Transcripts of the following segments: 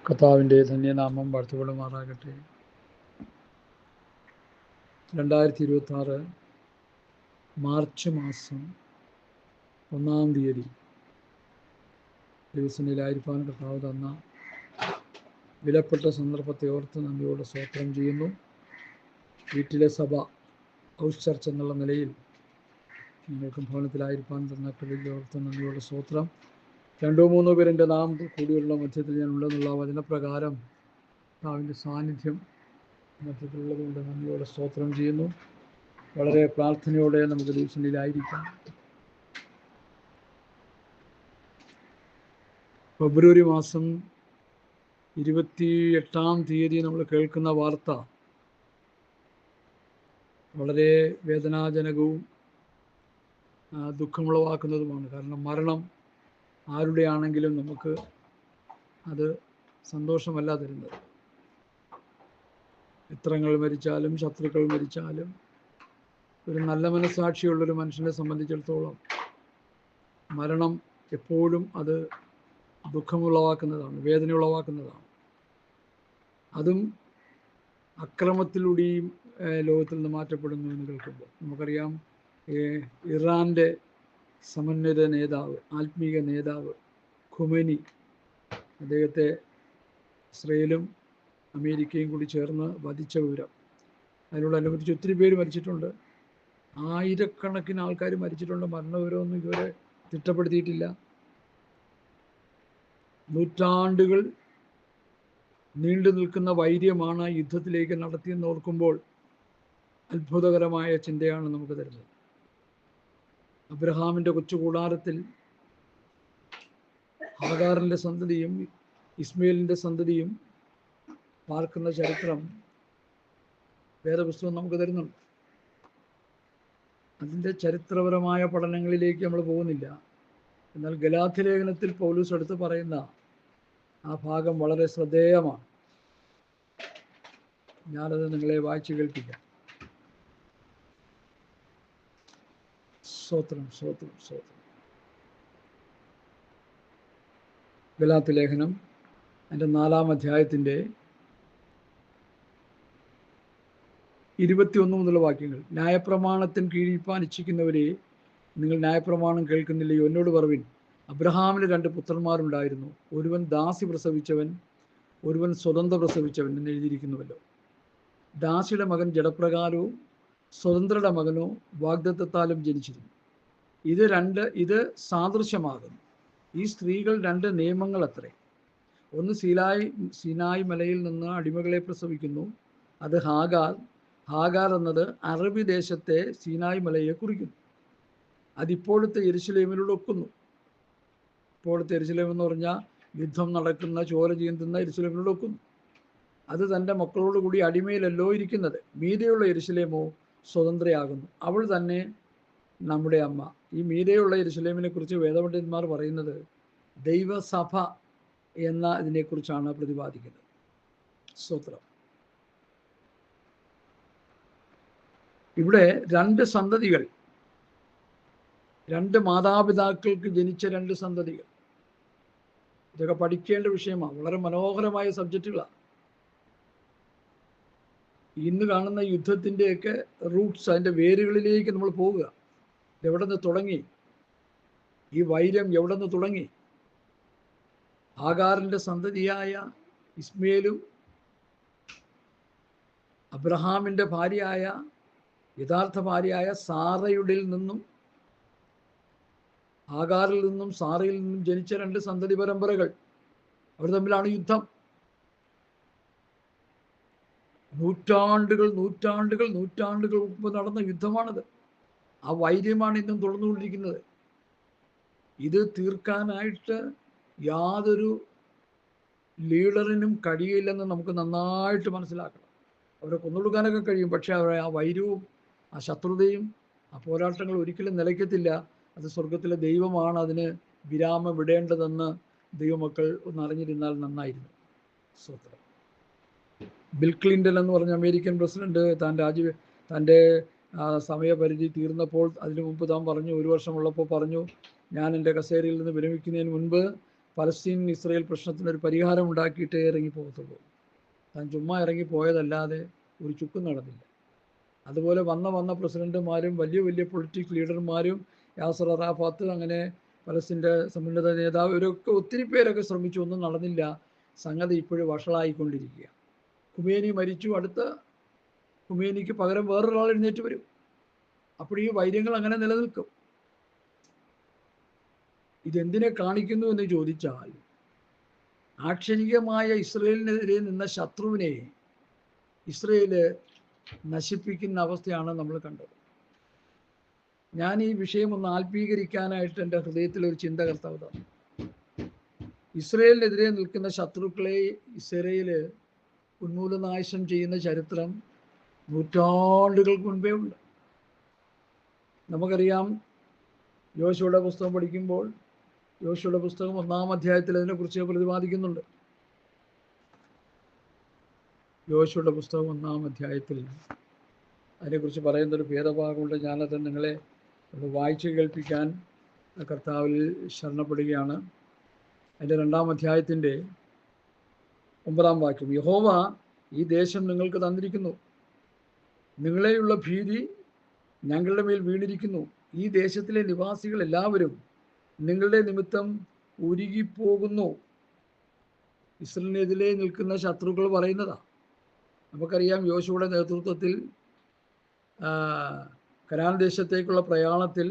കർത്താവിൻ്റെ ധന്യനാമം വാഴ്ത്തപ്പെടുമാറാകട്ടെ. 2026 മാർച്ച് മാസം 1-ാം തീയതി ദിവസത്തിലായിരിക്കാൻ കർത്താവ് തന്ന വിലപ്പെട്ട സന്ദർഭത്തെ ഓർത്ത് നന്ദിയോടെ സ്തോത്രം ചെയ്യുന്നു. വീട്ടിലെ സഭ ഹൗസ് ചർച്ച് എന്നുള്ള നിലയിൽ നിങ്ങൾക്ക് ഭവനത്തിലായിരിക്കാൻ തന്ന കൃപയെ ഓർത്ത് നന്ദിയോടെ സ്തോത്രം. 2-3 പേരെൻ്റെ നാം കൂടിയുള്ള മധ്യത്തിൽ ഞാൻ ഉണ്ടെന്നുള്ള വചനപ്രകാരം കർത്താവിൻ്റെ സാന്നിധ്യം മധ്യത്തിലുള്ളതുകൊണ്ട് നന്ദിയോടെ സ്തോത്രം ചെയ്യുന്നു. വളരെ പ്രാർത്ഥനയോടെ നമുക്ക് ദിവസങ്ങളിലായിരിക്കാം. ഫെബ്രുവരി മാസം 28-ാം തീയതി നമ്മൾ കേൾക്കുന്ന വാർത്ത വളരെ വേദനാജനകവും ദുഃഖമുളവാക്കുന്നതുമാണ്. കാരണം മരണം ആരുടെയാണെങ്കിലും നമുക്ക് അത് സന്തോഷമല്ല തരുന്നത്. മിത്രങ്ങൾ മരിച്ചാലും ശത്രുക്കൾ മരിച്ചാലും ഒരു നല്ല മനസ്സാക്ഷിയുള്ളൊരു മനുഷ്യനെ സംബന്ധിച്ചിടത്തോളം മരണം എപ്പോഴും അത് ദുഃഖമുളവാക്കുന്നതാണ്, വേദന ഉളവാക്കുന്നതാണ്. അതും അക്രമത്തിലൂടെയും ലോകത്തിൽ നിന്ന് മാറ്റപ്പെടുന്നു എന്ന് കേൾക്കുമ്പോൾ നമുക്കറിയാം. ഇറാൻ്റെ സമന്വിത നേതാവ്, ആത്മീക നേതാവ് ഖൊമേനി, അദ്ദേഹത്തെ ഇസ്രയേലും അമേരിക്കയും കൂടി ചേർന്ന് വധിച്ച വിവരം, അതിനോടനുബന്ധിച്ച് ഒത്തിരി പേര് മരിച്ചിട്ടുണ്ട്. ആയിരക്കണക്കിന് ആൾക്കാർ മരിച്ചിട്ടുണ്ട്. മരണവിവരമൊന്നും ഇതുവരെ തിട്ടപ്പെടുത്തിയിട്ടില്ല. നൂറ്റാണ്ടുകൾ നീണ്ടു നിൽക്കുന്ന വൈര്യമാണ് യുദ്ധത്തിലേക്ക് നടത്തിയെന്ന് ഓർക്കുമ്പോൾ അത്ഭുതകരമായ ചിന്തയാണ് നമുക്ക് തരുന്നത്. അബ്രഹാമിൻ്റെ കൊച്ചു കൂടാരത്തിൽ ഹാഗാറിൻ്റെ സന്തതിയും ഇസ്മയിലിൻ്റെ സന്തതിയും പാർക്കുന്ന ചരിത്രം വേദപുസ്തകം നമുക്ക് തരുന്നുണ്ട്. അതിൻ്റെ ചരിത്രപരമായ പഠനങ്ങളിലേക്ക് നമ്മൾ പോകുന്നില്ല. എന്നാൽ ഗലാത്യലേഖനത്തിൽ പൗലോസ് എടുത്ത് പറയുന്ന ആ ഭാഗം വളരെ ശ്രദ്ധേയമാണ്. ഞാനത് നിങ്ങളെ വായിച്ചു കേൾപ്പിക്കാം. സ്തോത്രം, സ്തോത്രം, സ്തോത്രം. ഗലാത്യലേഖനം അതിൻ്റെ 4-ാം അധ്യായത്തിൻ്റെ 21 മുതലുള്ള വാക്യങ്ങൾ. ന്യായപ്രമാണത്തിന് കീഴിപ്പാൻ ഇച്ഛിക്കുന്നവരെ, നിങ്ങൾ ന്യായപ്രമാണം കേൾക്കുന്നില്ലയോ? എന്നോട് പറവിൻ. അബ്രഹാമിന് 2 പുത്രന്മാരുണ്ടായിരുന്നു. ഒരുവൻ ദാസി പ്രസവിച്ചവൻ, ഒരുവൻ സ്വതന്ത്ര പ്രസവിച്ചവൻ എന്ന് എഴുതിയിരിക്കുന്നുവല്ലോ. ദാസിയുടെ മകൻ ജഡപ്രകാരവും സ്വതന്ത്രയുടെ മകനോ വാഗ്ദത്തത്താലും ജനിച്ചിരുന്നു. ഇത് സാദൃശ്യമാകുന്നു. ഈ സ്ത്രീകൾ 2 നിയമങ്ങൾ അത്രേ. ഒന്ന് സീനായി മലയിൽ നിന്ന് അടിമകളെ പ്രസവിക്കുന്നു, അത് ഹാഗാർ എന്നത് അറബി ദേശത്തെ സീനായി മലയെ കുറിക്കുന്നു. അതിപ്പോഴത്തെ യെരുശലേമിലൂടെ ഒക്കുന്നു. ഇപ്പോഴത്തെ യെരുശലേം എന്ന് പറഞ്ഞാൽ യുദ്ധം നടക്കുന്ന, ചോര ചീന്തുന്ന യെരുശലേമിലൂടെ ഒക്കുന്നു. അത് തൻ്റെ മക്കളോട് കൂടി അടിമയിലല്ലോ ഇരിക്കുന്നത്. മീതെയുള്ള യെരുശലേമോ സ്വതന്ത്രയാകുന്നു, അവൾ തന്നെ നമ്മുടെ അമ്മ. ഈ മീതെയുള്ള യെരുശലേമിനെ കുറിച്ച് വേദപണ്ഡിതന്മാർ പറയുന്നത് ദൈവസഭ എന്ന ഇതിനെക്കുറിച്ചാണ് പ്രതിപാദിക്കുന്നത്. സ്തോത്രം. ഇവിടെ 2 സന്തതികൾ, 2 മാതാപിതാക്കൾക്ക് ജനിച്ച 2 സന്തതികൾ. ഇതൊക്കെ പഠിക്കേണ്ട വിഷയമാണ്. വളരെ മനോഹരമായ സബ്ജക്റ്റുകളാണ്. ഇന്ന് കാണുന്ന യുദ്ധത്തിൻ്റെയൊക്കെ റൂട്ട്സ്, അതിൻ്റെ വേരുകളിലേക്ക് നമ്മൾ പോവുക. എവിടെ നിന്ന് തുടങ്ങി? ഈ വൈര്യം എവിടെ നിന്ന് തുടങ്ങി? ഹാഗാറിൻ്റെ സന്തതിയായ ഇസ്മയേലും അബ്രഹാമിൻ്റെ യഥാർത്ഥ ഭാര്യയായ സാറയുടെ നിന്നും, ഹാഗാറിൽ നിന്നും സാറയിൽ നിന്നും ജനിച്ച 2 സന്തതി പരമ്പരകൾ. അവർ തമ്മിലാണ് യുദ്ധം. നൂറ്റാണ്ടുകൾ മുമ്പ് നടന്ന യുദ്ധമാണത്. ആ വൈര്യമാണ് ഇന്നും തുടർന്നുകൊണ്ടിരിക്കുന്നത്. ഇത് തീർക്കാനായിട്ട് യാതൊരു ലീഡറിനും കഴിയില്ലെന്ന് നമുക്ക് നന്നായിട്ട് മനസ്സിലാക്കണം. അവരെ കൊന്നൊടുക്കാനൊക്കെ കഴിയും, പക്ഷേ അവരെ ആ വൈര്യവും ആ ശത്രുതയും ആ പോരാട്ടങ്ങൾ ഒരിക്കലും നിലയ്ക്കത്തില്ല. അത് സ്വർഗത്തിലെ ദൈവമാണ് അതിന് വിരാമം വിടേണ്ടതെന്ന് ദൈവമക്കൾ ഒന്ന് അറിഞ്ഞിരുന്നാൽ നന്നായിരുന്നു. സ്തോത്രം. ബിൽ ക്ലിൻ്റൺ എന്ന് പറഞ്ഞ അമേരിക്കൻ പ്രസിഡന്റ് തൻ്റെ സമയപരിധി തീർന്നപ്പോൾ അതിനു മുമ്പ് താൻ പറഞ്ഞു, 1 വർഷമുള്ളപ്പോൾ പറഞ്ഞു, ഞാൻ എൻ്റെ കസേരയിൽ നിന്ന് വിരമിക്കുന്നതിന് മുൻപ് പലസ്തീൻ ഇസ്രയേൽ പ്രശ്നത്തിനൊരു പരിഹാരം ഉണ്ടാക്കിയിട്ടേ ഇറങ്ങി പോകത്തുള്ളൂ. താൻ ചുമ്മാ ഇറങ്ങി പോയതല്ലാതെ ഒരു ചുക്കും നടന്നില്ല. അതുപോലെ വന്ന പ്രസിഡന്റുമാരും വലിയ വലിയ പൊളിറ്റിക്സ് ലീഡർമാരും യാസർ അറാഫാത്ത്, അങ്ങനെ പലസ്തീൻ്റെ സമുന്നത നേതാവ്, ഇവരൊക്കെ ഒത്തിരി പേരൊക്കെ ശ്രമിച്ചു, ഒന്നും നടന്നില്ല. സംഗതി ഇപ്പോഴും വഷളായിക്കൊണ്ടിരിക്കുക. ഖുമേനി മരിച്ചു, അടുത്ത ഖുമേനിക്ക് പകരം വേറൊരാൾ എഴുന്നേറ്റ് വരും. അപ്പോൾ ഈ വൈര്യങ്ങൾ അങ്ങനെ നിലനിൽക്കും. ഇതെന്തിനെ കാണിക്കുന്നു എന്ന് ചോദിച്ചാൽ, ആക്ഷരികമായ ഇസ്രയേലിനെതിരെ നിന്ന ശത്രുവിനെ ഇസ്രയേല് നശിപ്പിക്കുന്ന അവസ്ഥയാണ് നമ്മൾ കണ്ടത്. ഞാൻ ഈ വിഷയം ഒന്ന് ആത്മീകരിക്കാനായിട്ട് എൻ്റെ ഹൃദയത്തിലൊരു ചിന്ത കർത്താവ് തന്നു. ഇസ്രയേലിനെതിരെ നിൽക്കുന്ന ശത്രുക്കളെ ഇസ്രയേല് ഉന്മൂലനാശം ചെയ്യുന്ന ചരിത്രം നൂറ്റാണ്ടുകൾക്ക് മുൻപേ ഉണ്ട്. നമുക്കറിയാം, യോശുവയുടെ പുസ്തകം പഠിക്കുമ്പോൾ യോശുവയുടെ പുസ്തകം 1-ാം അധ്യായത്തിൽ അതിനെക്കുറിച്ച് പ്രതിപാദിക്കുന്നുണ്ട്. യോശുവയുടെ പുസ്തകം 1-ാം അധ്യായത്തിൽ അതിനെക്കുറിച്ച് പറയുന്നൊരു ഭേദഭാഗമുണ്ട്. ഞാനത് നിങ്ങളെ വായിച്ച് കേൾപ്പിക്കാൻ കർത്താവിൽ ശരണപ്പെടുകയാണ്. അതിൻ്റെ 2-ാം അധ്യായത്തിൻ്റെ 9-ാം വാക്യം. യഹോവ ഈ ദേശം നിങ്ങൾക്ക് തന്നിരിക്കുന്നു, നിങ്ങളെയുള്ള ഭീതി ഞങ്ങളുടെ മേൽ വീണിരിക്കുന്നു. ഈ ദേശത്തിലെ നിവാസികൾ എല്ലാവരും നിങ്ങളുടെ നിമിത്തം ഉരുകിപ്പോകുന്നു. ഇസ്രയേലിനെതിരെ നിൽക്കുന്ന ശത്രുക്കൾ പറയുന്നതാ. നമുക്കറിയാം, യോശുവയുടെ നേതൃത്വത്തിൽ കനാൻ ദേശത്തേക്കുള്ള പ്രയാണത്തിൽ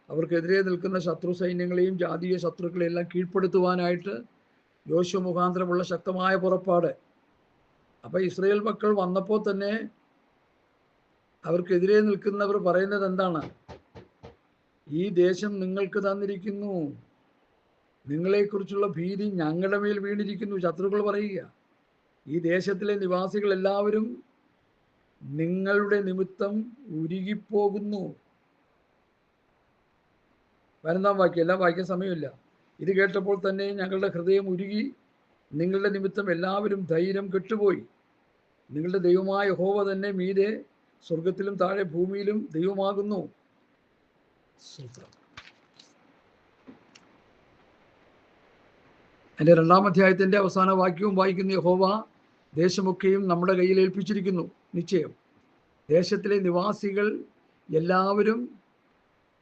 അവർക്കെതിരെ നിൽക്കുന്ന ശത്രു സൈന്യങ്ങളെയും ജാതീയ ശത്രുക്കളെയും എല്ലാം കീഴ്പ്പെടുത്തുവാനായിട്ട് യോശുവ മുഖാന്തരമുള്ള ശക്തമായ പുറപ്പാട്. അപ്പോൾ ഇസ്രയേൽ മക്കൾ വന്നപ്പോൾ തന്നെ അവർക്കെതിരെ നിൽക്കുന്നവർ പറയുന്നത് എന്താണ്? ഈ ദേശം നിങ്ങൾക്ക് തന്നിരിക്കുന്നു, നിങ്ങളെക്കുറിച്ചുള്ള ഭീതി ഞങ്ങളുടെ മേൽ വീണിരിക്കുന്നു. ശത്രുക്കൾ പറയുക, ഈ ദേശത്തിലെ നിവാസികൾ എല്ലാവരും നിങ്ങളുടെ നിമിത്തം ഉരുകിപ്പോകുന്നു. 12-ാം വാക്യം, എല്ലാം വായിക്കാൻ സമയമില്ല. ഇത് കേട്ടപ്പോൾ തന്നെ ഞങ്ങളുടെ ഹൃദയം ഉരുകി, നിങ്ങളുടെ നിമിത്തം എല്ലാവരും ധൈര്യം കെട്ടുപോയി. നിങ്ങളുടെ ദൈവമായ യഹോവ തന്നെ മീതെ സ്വർഗത്തിലും താഴെ ഭൂമിയിലും ദൈവമാകുന്നു. എൻ്റെ 2-ാം അധ്യായത്തിൻ്റെ അവസാന വാക്യവും വായിക്കുന്ന, യഹോവ ദേശമൊക്കെയും നമ്മുടെ കയ്യിൽ ഏൽപ്പിച്ചിരിക്കുന്നു. നിശ്ചയം ദേശത്തിലെ നിവാസികൾ എല്ലാവരും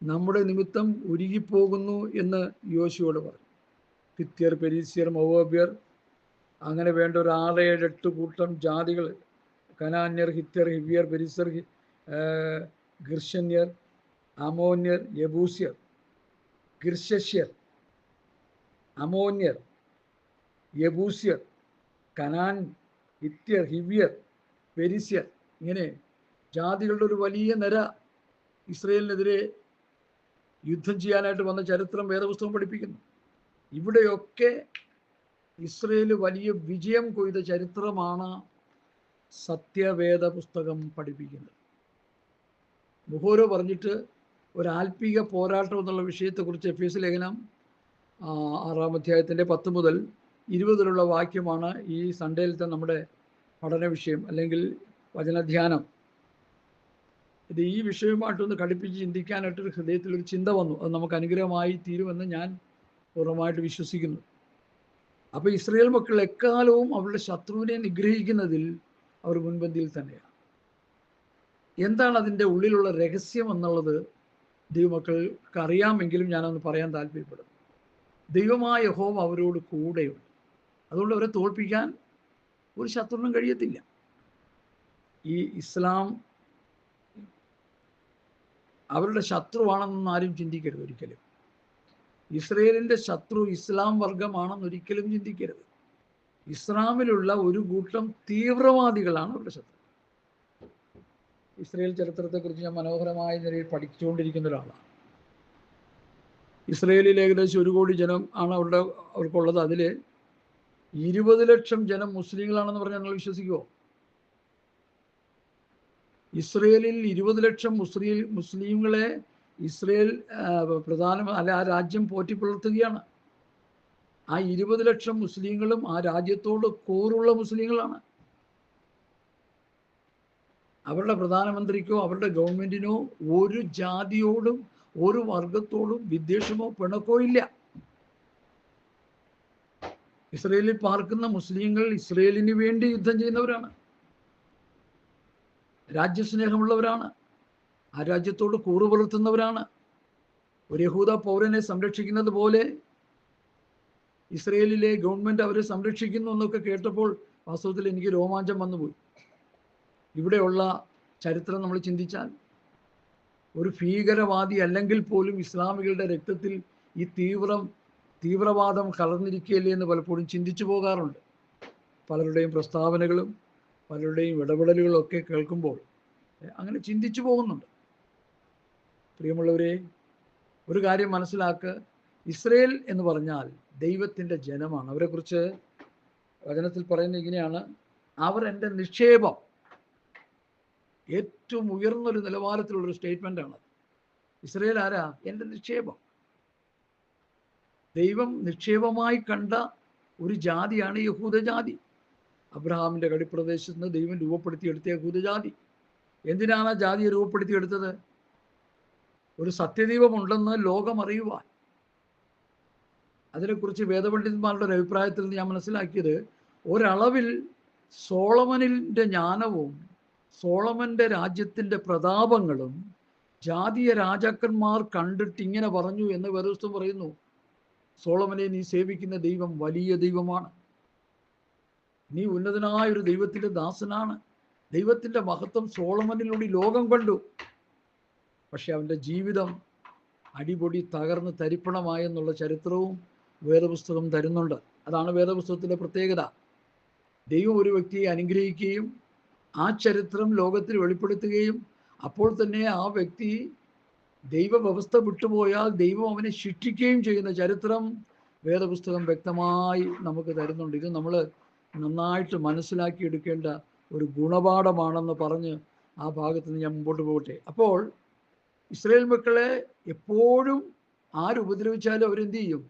നമ്മുടെ നിമിത്തം ഉരുകിപ്പോകുന്നു എന്ന് യോശുവയോട് പറഞ്ഞു. ഹിത്യർ, പെരീസ്യർ, മൊവാബ്യർ, അങ്ങനെ വേണ്ട ഒരു 6-7-8 കൂട്ടം ജാതികൾ, കനാന്യർ, ഹിത്യർ, ഹിവ്യർ, പെരിസ്യർ, ഗിർശന്യർ, അമോന്യർ, യബൂസ്യർ, ഗിർശശ്യർ, അമോന്യർ, യബൂസ്യർ, കനാൻ, ഹിത്യർ, ഹിവ്യർ, പെരിസ്യർ, ഇങ്ങനെ ജാതികളുടെ ഒരു വലിയ നിര ഇസ്രയേലിനെതിരെ യുദ്ധം ചെയ്യാനായിട്ട് വന്ന ചരിത്രം വേദപുസ്തകം പഠിപ്പിക്കുന്നു. ഇവിടെയൊക്കെ ഇസ്രയേൽ വലിയ വിജയം കൊയ്ത ചരിത്രമാണ് സത്യവേദ പുസ്തകം പഠിപ്പിക്കുന്നത്. ബുഹോരോ പറഞ്ഞിട്ട് ഒരു ആത്മീക പോരാട്ടം എന്നുള്ള വിഷയത്തെക്കുറിച്ച് എഫേസ്യ ലേഖനം 6-ാം അധ്യായത്തിൻ്റെ 10 മുതൽ 20 വാക്യമാണ് ഈ സൺഡേയിലത്തെ നമ്മുടെ പഠന വിഷയം അല്ലെങ്കിൽ വചനധ്യാനം. ഇത് ഈ വിഷയവുമായിട്ടൊന്ന് ഘടിപ്പിച്ച് ചിന്തിക്കാനായിട്ടൊരു ഹൃദയത്തിലൊരു ചിന്ത വന്നു. അത് നമുക്ക് അനുഗ്രഹമായി തീരുമെന്ന് ഞാൻ പൂർണ്ണമായിട്ട് വിശ്വസിക്കുന്നു. അപ്പോൾ ഇസ്രയേൽ മക്കൾ എക്കാലവും അവരുടെ ശത്രുവിനെ നിഗ്രഹിക്കുന്നതിൽ അവർ മുൻപന്തിയിൽ തന്നെയാണ്. എന്താണ് അതിൻ്റെ ഉള്ളിലുള്ള രഹസ്യം എന്നുള്ളത് ദൈവമക്കൾക്ക് അറിയാമെങ്കിലും ഞാനൊന്ന് പറയാൻ താല്പര്യപ്പെടുന്നു. ദൈവമായ യഹോവ അവരോട് കൂടെയുണ്ട്. അതുകൊണ്ട് അവരെ തോൽപ്പിക്കാൻ ഒരു ശത്രുവിനും കഴിയത്തില്ല. ഈ ഇസ്ലാം അവരുടെ ശത്രുവാണെന്നൊന്നും ആരും ചിന്തിക്കരുത് ഒരിക്കലും. ഇസ്രയേലിൻ്റെ ശത്രു ഇസ്ലാം വർഗമാണെന്നൊരിക്കലും ചിന്തിക്കരുത്. ഇസ്ലാമിലുള്ള ഒരു കൂട്ടം തീവ്രവാദികളാണ് അവരുടെ ശത്രു. ഇസ്രയേൽ ചരിത്രത്തെക്കുറിച്ച് ഞാൻ മനോഹരമായ നിലയിൽ പഠിച്ചുകൊണ്ടിരിക്കുന്ന ഒരാളാണ്. ഇസ്രയേലിൽ ഏകദേശം 1 കോടി ജനം ആണ് അവർക്കുള്ളത്. അതിൽ 20 ലക്ഷം ജനം മുസ്ലിങ്ങളാണെന്ന് പറഞ്ഞാൽ നിങ്ങൾ വിശ്വസിക്കുമോ? ഇസ്രയേലിൽ 20 ലക്ഷം മുസ്ലിങ്ങളെ ഇസ്രയേൽ ആ രാജ്യം പോറ്റിപ്പുലർത്തുകയാണ്. ആ 20 ലക്ഷം മുസ്ലിങ്ങളും ആ രാജ്യത്തോട് കൂറുള്ള മുസ്ലിങ്ങളാണ്. അവരുടെ പ്രധാനമന്ത്രിക്കോ അവരുടെ ഗവൺമെൻറ്റിനോ ഒരു ജാതിയോടും ഒരു വർഗത്തോടും വിദ്വേഷമോ പിണക്കോ ഇല്ല. ഇസ്രയേലിൽ പാർക്കുന്ന മുസ്ലിങ്ങൾ ഇസ്രയേലിന് വേണ്ടി യുദ്ധം ചെയ്യുന്നവരാണ്, രാജ്യസ്നേഹമുള്ളവരാണ്, ആ രാജ്യത്തോട് കൂറു പുലർത്തുന്നവരാണ്. ഒരു യഹൂദ പൗരനെ സംരക്ഷിക്കുന്നത് പോലെ ഇസ്രയേലിലെ ഗവൺമെന്റ് അവരെ സംരക്ഷിക്കുന്നു എന്നൊക്കെ കേട്ടപ്പോൾ വാസ്തവത്തിൽ എനിക്ക് രോമാഞ്ചം വന്നുപോയി. ഇവിടെയുള്ള ചരിത്രം നമ്മൾ ചിന്തിച്ചാൽ ഒരു ഭീകരവാദി അല്ലെങ്കിൽ പോലും ഇസ്ലാമികളുടെ രക്തത്തിൽ ഈ തീവ്രവാദം കലർന്നിരിക്കുകയല്ലേ എന്ന് പലപ്പോഴും ചിന്തിച്ചു പോകാറുണ്ട്. പലരുടെയും പ്രസ്താവനകളും പലരുടെയും ഇടപെടലുകളും ഒക്കെ കേൾക്കുമ്പോൾ അങ്ങനെ ചിന്തിച്ചു പോകുന്നുണ്ട്. പ്രിയമുള്ളവരെ, ഒരു കാര്യം മനസ്സിലാക്കുക, ഇസ്രയേൽ എന്ന് പറഞ്ഞാൽ ദൈവത്തിൻ്റെ ജനമാണ്. അവരെക്കുറിച്ച് വചനത്തിൽ പറയുന്നത് ഇങ്ങനെയാണ്: അവർ എൻ്റെ നിക്ഷേപം. ഏറ്റവും ഉയർന്നൊരു നിലവാരത്തിലുള്ളൊരു സ്റ്റേറ്റ്മെൻ്റ് ആണ്. ഇസ്രയേൽ ആരാ? എൻ്റെ നിക്ഷേപം. ദൈവം നിക്ഷേപമായി കണ്ട ഒരു ജാതിയാണ് യഹൂദജാതി. അബ്രഹാമിൻ്റെ കടിപ്രദേശത്ത് നിന്ന് ദൈവം രൂപപ്പെടുത്തിയെടുത്ത യഹൂദജാതി. എന്തിനാണ് ആ ജാതിയെ രൂപപ്പെടുത്തിയെടുത്തത്? ഒരു സത്യദൈവമുണ്ടെന്ന് ലോകം അറിയുവാൻ. അതിനെക്കുറിച്ച് വേദപണ്ഡിതന്മാരുടെ ഒരു അഭിപ്രായത്തിൽ നിന്ന് ഞാൻ മനസ്സിലാക്കിയത്, ഒരളവിൽ സോളമനിൻ്റെ ജ്ഞാനവും സോളമൻ്റെ രാജ്യത്തിൻ്റെ പ്രതാപങ്ങളും ജാതീയ രാജാക്കന്മാർ കണ്ടിട്ട് ഇങ്ങനെ പറഞ്ഞു എന്ന് വേദപുസ്തകം പറയുന്നു: സോളമനെ, നീ സേവിക്കുന്ന ദൈവം വലിയ ദൈവമാണ്, നീ ഉന്നതനായൊരു ദൈവത്തിൻ്റെ ദാസനാണ്. ദൈവത്തിൻ്റെ മഹത്വം സോളമനിലൂടെ ലോകം കണ്ടു. പക്ഷെ അവൻ്റെ ജീവിതം അടിപൊടി തകർന്ന് തരിപ്പണമായെന്നുള്ള ചരിത്രവും വേദപുസ്തകം തരുന്നുണ്ട്. അതാണ് വേദപുസ്തകത്തിൻ്റെ പ്രത്യേകത. ദൈവം ഒരു വ്യക്തിയെ അനുഗ്രഹിക്കുകയും ആ ചരിത്രം ലോകത്തിൽ വെളിപ്പെടുത്തുകയും അപ്പോൾ തന്നെ ആ വ്യക്തി ദൈവവ്യവസ്ഥ വിട്ടുപോയാൽ ദൈവം അവനെ ശിക്ഷിക്കുകയും ചെയ്യുന്ന ചരിത്രം വേദപുസ്തകം വ്യക്തമായി നമുക്ക് തരുന്നുണ്ട്. ഇത് നമ്മൾ നന്നായിട്ട് മനസ്സിലാക്കിയെടുക്കേണ്ട ഒരു ഗുണപാഠമാണെന്ന് പറഞ്ഞ് ആ ഭാഗത്ത് നിന്ന് ഞാൻ മുമ്പോട്ട് പോകട്ടെ. അപ്പോൾ ഇസ്രായേൽ മക്കളെ എപ്പോഴും ആരുപദ്രവിച്ചാലും അവരെന്ത് ചെയ്യും?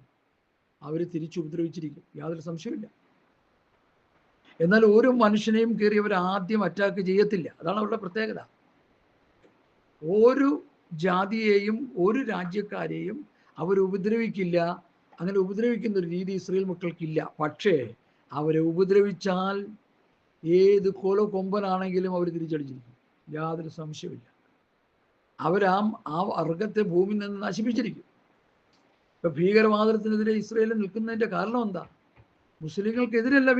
അവർ തിരിച്ചുപദ്രവിച്ചിരിക്കും, യാതൊരു സംശയമില്ല. എന്നാൽ ഒരു മനുഷ്യനെയും കയറി അവർ ആദ്യം അറ്റാക്ക് ചെയ്യത്തില്ല. അതാണ് അവരുടെ പ്രത്യേകത. ഒരു ജാതിയെയും ഒരു രാജ്യക്കാരെയും അവർ ഉപദ്രവിക്കില്ല. അങ്ങനെ ഉപദ്രവിക്കുന്ന ഒരു രീതി ഇസ്രായേൽ മക്കൾക്കില്ല. പക്ഷേ അവരെ ഉപദ്രവിച്ചാൽ ഏത് കൊമ്പനാണെങ്കിലും അവർ തിരിച്ചടിച്ചിരിക്കും, യാതൊരു സംശയമില്ല. ആ വർഗത്തെ ഭൂമിയിൽ നിന്ന് നശിപ്പിച്ചിരിക്കും. ഇപ്പൊ ഭീകരവാദത്തിനെതിരെ ഇസ്രയേൽ നിൽക്കുന്നതിന്റെ കാരണം എന്താ? മുസ്ലിങ്ങൾക്കെതിരല്ല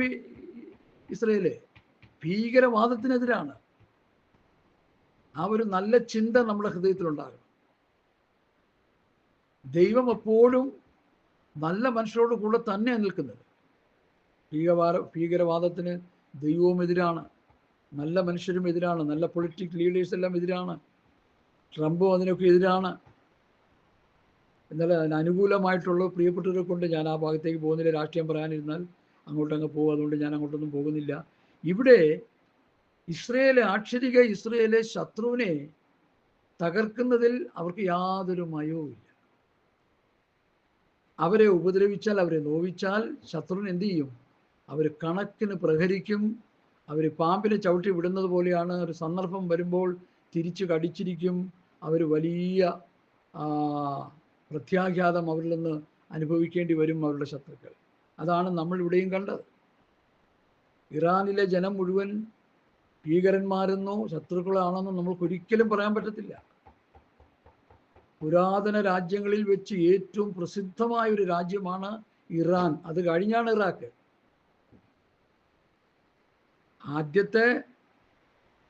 ഇസ്രയേല്, ഭീകരവാദത്തിനെതിരാണ്. ആ ഒരു നല്ല ചിന്ത നമ്മുടെ ഹൃദയത്തിലുണ്ടാകണം. ദൈവം എപ്പോഴും നല്ല മനുഷ്യരോട് കൂടെ തന്നെയാണ് നിൽക്കുന്നത്. ഭീകരവാദത്തിന് ദൈവവും എതിരാണ്, നല്ല മനുഷ്യരും എതിരാണ്, നല്ല പൊളിറ്റിക്കൽ ലീഡേഴ്സ് എല്ലാം എതിരാണ്, ട്രംപും അതിനൊക്കെ എതിരാണ്. എന്നാൽ അതിന് അനുകൂലമായിട്ടുള്ള പ്രിയപ്പെട്ടവരെ കൊണ്ട് ഞാൻ ആ ഭാഗത്തേക്ക് പോകുന്നില്ല. രാഷ്ട്രീയം പറയാനിരുന്നാൽ അങ്ങോട്ടങ്ങ് പോകും, അതുകൊണ്ട് ഞാൻ അങ്ങോട്ടൊന്നും പോകുന്നില്ല. ഇവിടെ ആക്ഷരിക ഇസ്രയേലെ ശത്രുവിനെ തകർക്കുന്നതിൽ അവർക്ക് യാതൊരു മയവും ഇല്ല. അവരെ ഉപദ്രവിച്ചാൽ, അവരെ നോവിച്ചാൽ ശത്രുവിന് എന്ത് ചെയ്യും? അവർ കണക്കിന് പ്രഹരിക്കും. അവർ പാമ്പിനെ ചവിട്ടി വിടുന്നത് പോലെയാണ്. ഒരു സന്ദർഭം വരുമ്പോൾ തിരിച്ചു കടിച്ചിരിക്കും. അവർ വലിയ പ്രത്യാഘാതം അവരിൽ നിന്ന് അനുഭവിക്കേണ്ടി വരും അവരുടെ ശത്രുക്കൾ. അതാണ് നമ്മൾ ഇവിടെയും കണ്ടത്. ഇറാനിലെ ജനം മുഴുവൻ ഭീകരന്മാരെന്നോ ശത്രുക്കളാണെന്നോ നമ്മൾക്ക് ഒരിക്കലും പറയാൻ പറ്റത്തില്ല. പുരാതന രാജ്യങ്ങളിൽ വെച്ച് ഏറ്റവും പ്രസിദ്ധമായ ഒരു രാജ്യമാണ് ഇറാൻ. അത് കഴിഞ്ഞാണ് ഇറാഖ്. ആദ്യത്തെ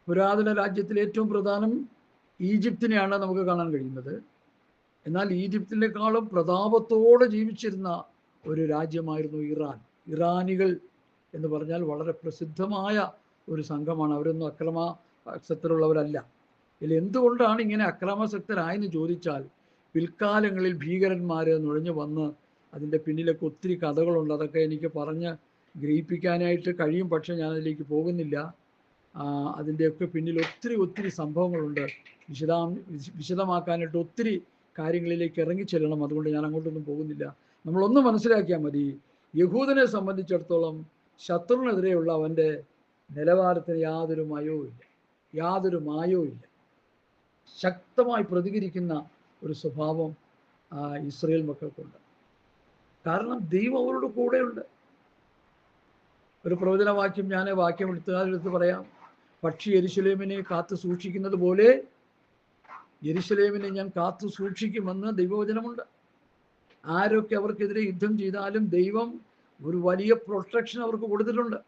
പുരാതന രാജ്യത്തിൽ ഏറ്റവും പ്രധാനം ഈജിപ്തിനെയാണ് നമുക്ക് കാണാൻ കഴിയുന്നത്. എന്നാൽ ഈജിപ്തിനേക്കാളും പ്രതാപത്തോടെ ജീവിച്ചിരുന്ന ഒരു രാജ്യമായിരുന്നു ഇറാൻ. ഇറാനികൾ എന്ന് പറഞ്ഞാൽ വളരെ പ്രസിദ്ധമായ ഒരു സംഘമാണ്. അവരൊന്നും അക്രമാസക്തരുള്ളവരല്ല. ഇതിൽ എന്തുകൊണ്ടാണ് ഇങ്ങനെ അക്രമാസക്തരായെന്ന് ചോദിച്ചാൽ, പിൽക്കാലങ്ങളിൽ ഭീകരന്മാർ നുഴഞ്ഞു വന്ന് അതിൻ്റെ പിന്നിലൊക്കെ ഒത്തിരി കഥകളുണ്ട്. അതൊക്കെ എനിക്ക് പറഞ്ഞ് ഗ്രഹിപ്പിക്കാനായിട്ട് കഴിയും, പക്ഷേ ഞാനതിലേക്ക് പോകുന്നില്ല. അതിൻ്റെയൊക്കെ പിന്നിൽ ഒത്തിരി സംഭവങ്ങളുണ്ട്. വിശദമാക്കാനായിട്ട് ഒത്തിരി കാര്യങ്ങളിലേക്ക് ഇറങ്ങിച്ചെല്ലണം. അതുകൊണ്ട് ഞാൻ അങ്ങോട്ടൊന്നും പോകുന്നില്ല. നമ്മളൊന്ന് മനസ്സിലാക്കിയാൽ മതി, യഹൂദനെ സംബന്ധിച്ചിടത്തോളം ശത്രുവിനെതിരെയുള്ള അവൻ്റെ നിലവാരത്തിന് യാതൊരു മായവും ഇല്ല. ശക്തമായി പ്രതികരിക്കുന്ന ഒരു സ്വഭാവം ഇസ്രായേൽ മക്കൾക്കുണ്ട്. കാരണം ദൈവം അവരുടെ കൂടെയുണ്ട്. ഒരു പ്രവചനവാക്യം ഞാൻ വാക്യം എടുത്ത് പറയാം. പക്ഷി യെരുശലേമിനെ കാത്തു സൂക്ഷിക്കുന്നത് പോലെ യെരുശലേമിനെ ഞാൻ കാത്തു സൂക്ഷിക്കുമെന്ന് ദൈവവചനമുണ്ട്. ആരൊക്കെ അവർക്കെതിരെ യുദ്ധം ചെയ്താലും ദൈവം ഒരു വലിയ പ്രൊട്ടക്ഷൻ അവർക്ക് കൊടുത്തിട്ടുണ്ട്.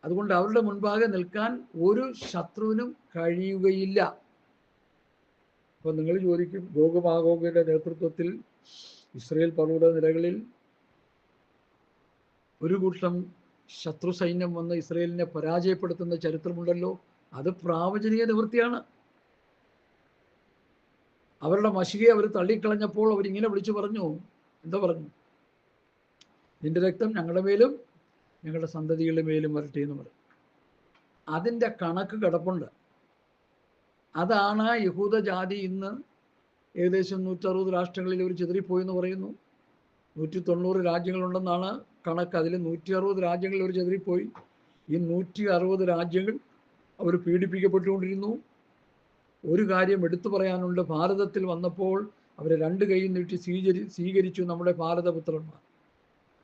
അതുകൊണ്ട് അവരുടെ മുൻപാകെ നിൽക്കാൻ ഒരു ശത്രുവിനും കഴിയുകയില്ല. അപ്പോൾ നിങ്ങൾ ചോദിക്കും, ഗോഗ് മാഗോഗിന്റെ നേതൃത്വത്തിൽ ഇസ്രയേൽ പർവ്വത നിരകളിൽ ഒരു കൂട്ടം ശത്രു സൈന്യം വന്ന് ഇസ്രയേലിനെ പരാജയപ്പെടുത്തുന്ന ചരിത്രമുണ്ടല്ലോ. അത് പ്രാവചനിക നിവൃത്തിയാണ്. അവരുടെ മഷികയെ അവർ തള്ളിക്കളഞ്ഞപ്പോൾ അവരിങ്ങനെ വിളിച്ചു പറഞ്ഞു, എന്താ പറഞ്ഞു? നിന്റെ രക്തം ഞങ്ങളുടെ മേലും ഞങ്ങളുടെ സന്തതികളുടെ മേലും വരട്ടെ എന്ന് പറയും. അതിൻ്റെ കണക്ക് കിടപ്പുണ്ട്. അതാണ് യഹൂദ ജാതി ഇന്ന് ഏകദേശം 160 രാഷ്ട്രങ്ങളിൽ അവർ ചിതറിപ്പോയി എന്ന് പറയുന്നു. 190 രാജ്യങ്ങളുണ്ടെന്നാണ് കണക്ക്. അതിൽ 160 രാജ്യങ്ങളിൽ അവർ ചിതറിപ്പോയി. ഈ 160 രാജ്യങ്ങൾ അവർ പീഡിപ്പിക്കപ്പെട്ടുകൊണ്ടിരുന്നു. ഒരു കാര്യം എടുത്തു പറയാനുണ്ട്, ഭാരതത്തിൽ വന്നപ്പോൾ അവരെ 2 കൈയും നീട്ടി സ്വീകരിച്ചു നമ്മുടെ ഭാരതപുത്രന്മാർ.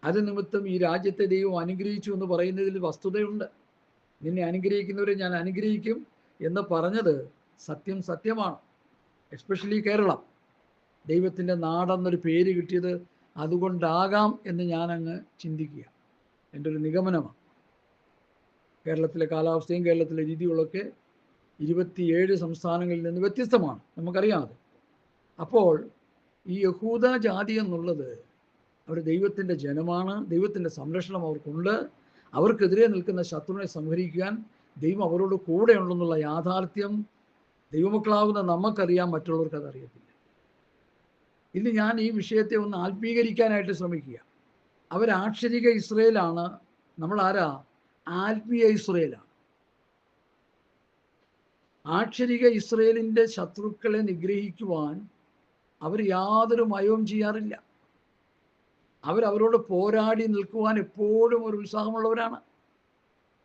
അത് നിമിത്തം ഈ രാജ്യത്തെ ദൈവം അനുഗ്രഹിച്ചു എന്ന് പറയുന്നതിൽ വസ്തുതയുണ്ട്. നിന്നെ അനുഗ്രഹിക്കുന്നവരെ ഞാൻ അനുഗ്രഹിക്കും എന്ന് പറഞ്ഞത് സത്യമാണ്. എസ്പെഷ്യലി കേരളം ദൈവത്തിൻ്റെ നാടെന്നൊരു പേര് കിട്ടിയത് അതുകൊണ്ടാകാം എന്ന് ഞാനങ്ങ് ചിന്തിക്കുക. എൻ്റെ ഒരു നിഗമനമാണ്. കേരളത്തിലെ കാലാവസ്ഥയും കേരളത്തിലെ രീതികളൊക്കെ 27 സംസ്ഥാനങ്ങളിൽ നിന്ന് വ്യത്യസ്തമാണ്, നമുക്കറിയാതെ. അപ്പോൾ ഈ യഹൂദ ജാതി എന്നുള്ളത് അവർ ദൈവത്തിൻ്റെ ജനമാണ്. ദൈവത്തിൻ്റെ സംരക്ഷണം അവർക്കുണ്ട്. അവർക്കെതിരെ നിൽക്കുന്ന ശത്രുവിനെ സംഹരിക്കാൻ ദൈവം അവരോട് കൂടെ ഉണ്ടെന്നുള്ള യാഥാർത്ഥ്യം ദൈവമക്കളാകുന്ന നമുക്കറിയാം, മറ്റുള്ളവർക്ക് അതറിയത്തില്ല. ഇന്ന് ഞാൻ ഈ വിഷയത്തെ ഒന്ന് ആത്മീകരിക്കാനായിട്ട് ശ്രമിക്കുക. അവരാക്ഷരിക ഇസ്രയേലാണ്, നമ്മൾ ആരാ? ആത്മീയ ഇസ്രയേലാണ്. ആക്ഷരിക ഇസ്രയേലിൻ്റെ ശത്രുക്കളെ നിഗ്രഹിക്കുവാൻ അവർ യാതൊരു മയവും ചെയ്യാറില്ല. അവരോട് പോരാടി നിൽക്കുവാൻ എപ്പോഴും ഒരു ഉത്സാഹമുള്ളവരാണ്.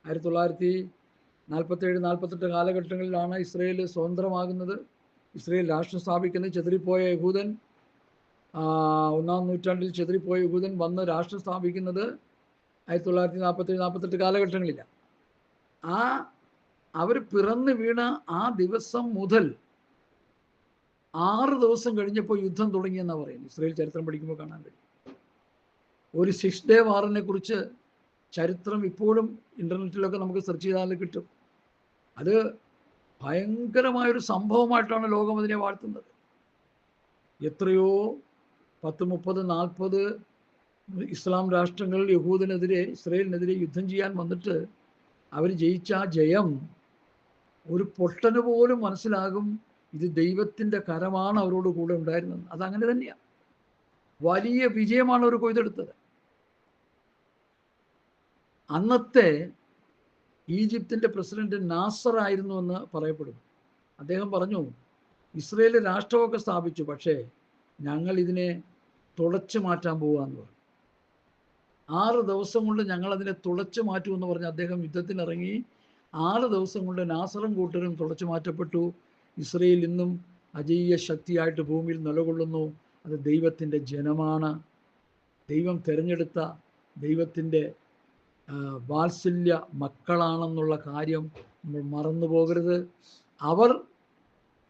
1947-48 കാലഘട്ടങ്ങളിലാണ് ഇസ്രയേൽ സ്വതന്ത്രമാകുന്നത്. ഇസ്രയേൽ രാഷ്ട്രം സ്ഥാപിക്കുന്നത്. ചെതറിപ്പോയ യഹൂദൻ, 1-ാം നൂറ്റാണ്ടിൽ ചെതറിപ്പോയ യഹൂദൻ വന്ന് രാഷ്ട്രം സ്ഥാപിക്കുന്നത് 1947-48 കാലഘട്ടങ്ങളിലാണ്. അവർ പിറന്നു വീണ ആ ദിവസം മുതൽ 6 ദിവസം കഴിഞ്ഞപ്പോൾ യുദ്ധം തുടങ്ങിയെന്നാണ് പറയുന്നത്. ഇസ്രയേൽ ചരിത്രം പഠിക്കുമ്പോൾ കാണാൻ കഴിയും. ഒരു 6 ഡേ വാറിനെ കുറിച്ച് ചരിത്രം ഇപ്പോഴും ഇൻ്റർനെറ്റിലൊക്കെ നമുക്ക് സെർച്ച് ചെയ്താൽ കിട്ടും. അത് ഭയങ്കരമായൊരു സംഭവമായിട്ടാണ് ലോകം അതിനെ വാഴ്ത്തുന്നത്. എത്രയോ 10, 30, 40 ഇസ്ലാം രാഷ്ട്രങ്ങൾ ഇസ്രയേലിനെതിരെ യുദ്ധം ചെയ്യാൻ വന്നിട്ട് അവർ ജയിച്ച ആ ജയം ഒരു പൊട്ടന് പോലും മനസ്സിലാകും ഇത് ദൈവത്തിൻ്റെ കരമാണ് അവരോട് കൂടെ ഉണ്ടായിരുന്നത്. അതങ്ങനെ തന്നെയാണ്. വലിയ വിജയമാണ് അവർ കൊയ്തെടുത്തത്. അന്നത്തെ ഈജിപ്തിൻ്റെ പ്രസിഡന്റ് നാസർ ആയിരുന്നു എന്ന് പറയപ്പെടുന്നു. അദ്ദേഹം പറഞ്ഞു, ഇസ്രയേൽ രാഷ്ട്രമൊക്കെ സ്ഥാപിച്ചു, പക്ഷേ ഞങ്ങൾ ഇതിനെ തുടച്ചു മാറ്റാൻ പോവുകയെന്ന് പറഞ്ഞു. 6 ദിവസം കൊണ്ട് ഞങ്ങൾ അതിനെ തുടച്ചു മാറ്റുമെന്ന് പറഞ്ഞ് അദ്ദേഹം യുദ്ധത്തിനിറങ്ങി. 6 ദിവസം കൊണ്ട് നാസറും കൂട്ടരും തുടച്ചു മാറ്റപ്പെട്ടു. ഇസ്രയേൽ ഇന്നും അജയ്യ ശക്തിയായിട്ട് ഭൂമിയിൽ നിലകൊള്ളുന്നു. അത് ദൈവത്തിൻ്റെ ജനമാണ്. ദൈവം തിരഞ്ഞെടുത്ത ദൈവത്തിൻ്റെ വാത്സല്യ മക്കളാണെന്നുള്ള കാര്യം നമ്മൾ മറന്നു പോകരുത്. അവർ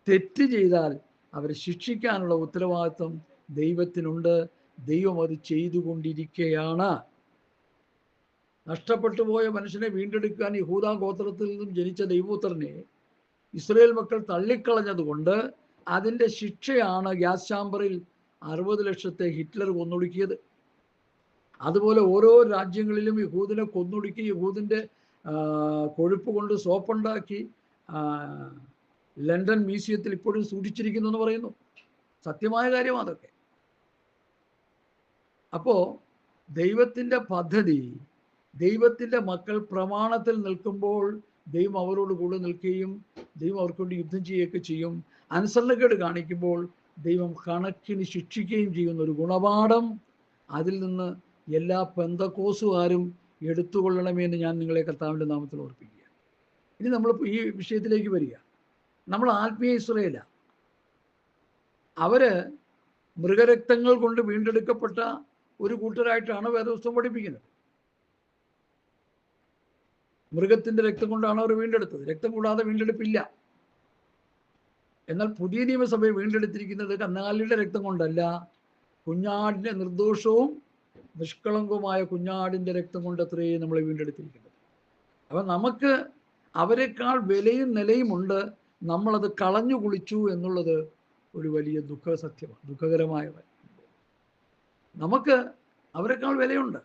തെറ്റ് ചെയ്താൽ അവരെ ശിക്ഷിക്കാനുള്ള ഉത്തരവാദിത്വം ദൈവത്തിനുണ്ട്. ദൈവം അത് ചെയ്തുകൊണ്ടിരിക്കുകയാണ്. നഷ്ടപ്പെട്ടു പോയ മനുഷ്യനെ വീണ്ടെടുക്കാൻ യഹൂദാ ഗോത്രത്തിൽ നിന്നും ജനിച്ച ദൈവപുത്രനെ ഇസ്രയേൽ മക്കൾ തള്ളിക്കളഞ്ഞതുകൊണ്ട് അതിൻ്റെ ശിക്ഷയാണ് ഗ്യാസ് ചാമ്പറിൽ 60 ലക്ഷത്തെ ഹിറ്റ്ലർ കൊന്നൊടുക്കിയത്. അതുപോലെ ഓരോ രാജ്യങ്ങളിലും യഹൂദിനെ കൊന്നൊടുക്കി യഹൂദിൻ്റെ കൊഴുപ്പ് കൊണ്ട് സോപ്പുണ്ടാക്കി ലണ്ടൻ മ്യൂസിയത്തിൽ ഇപ്പോഴും സൂക്ഷിച്ചിരിക്കുന്നു എന്ന് പറയുന്നു. സത്യമായ കാര്യം അതൊക്കെ. അപ്പോൾ ദൈവത്തിൻ്റെ പദ്ധതി, ദൈവത്തിൻ്റെ മക്കൾ പ്രമാണത്തിൽ നിൽക്കുമ്പോൾ ദൈവം അവരോട് കൂടെ നിൽക്കുകയും ദൈവം അവർക്കൊണ്ട് യുദ്ധം ചെയ്യുകയൊക്കെ ചെയ്യും. അനുസരണക്കേട് കാണിക്കുമ്പോൾ ദൈവം കണക്കിന് ശിക്ഷിക്കുകയും ചെയ്യുന്ന ഒരു ഗുണപാഠം അതിൽ നിന്ന് എല്ലാ പെന്തക്കോസുകാരും എടുത്തുകൊള്ളണമേ എന്ന് ഞാൻ നിങ്ങളെ കർത്താവിൻ്റെ നാമത്തിൽ ഓർപ്പിക്കുക. ഇനി നമ്മൾ ഈ വിഷയത്തിലേക്ക് വരിക. നമ്മൾ ആത്മീയ ഇസ്രയേലാണ്. അവര് മൃഗരക്തങ്ങൾ കൊണ്ട് വീണ്ടെടുക്കപ്പെട്ട ഒരു കൂട്ടരായിട്ടാണ് വേദപുസ്തകം പഠിപ്പിക്കുന്നത്. മൃഗത്തിന്റെ രക്തം കൊണ്ടാണ് അവർ വീണ്ടെടുത്തത്. രക്തം കൂടാതെ വീണ്ടെടുപ്പില്ല. എന്നാൽ പുതിയ നിയമസഭയെ വീണ്ടെടുത്തിരിക്കുന്നത് കന്നാലിയുടെ രക്തം കൊണ്ടല്ല, കുഞ്ഞാടിന്റെ നിർദോഷവും നിഷ്കളങ്കവുമായ കുഞ്ഞാടിന്റെ രക്തം കൊണ്ട് അത്രയും നമ്മളെ വീണ്ടെടുത്തിരിക്കുന്നത്. അപ്പം നമുക്ക് അവരെക്കാൾ വിലയും നിലയുമുണ്ട്. നമ്മളത് കളഞ്ഞു കുളിച്ചു എന്നുള്ളത് ഒരു വലിയ സത്യമാണ്, ദുഃഖകരമായ. നമുക്ക് അവരെക്കാൾ വിലയുണ്ട്.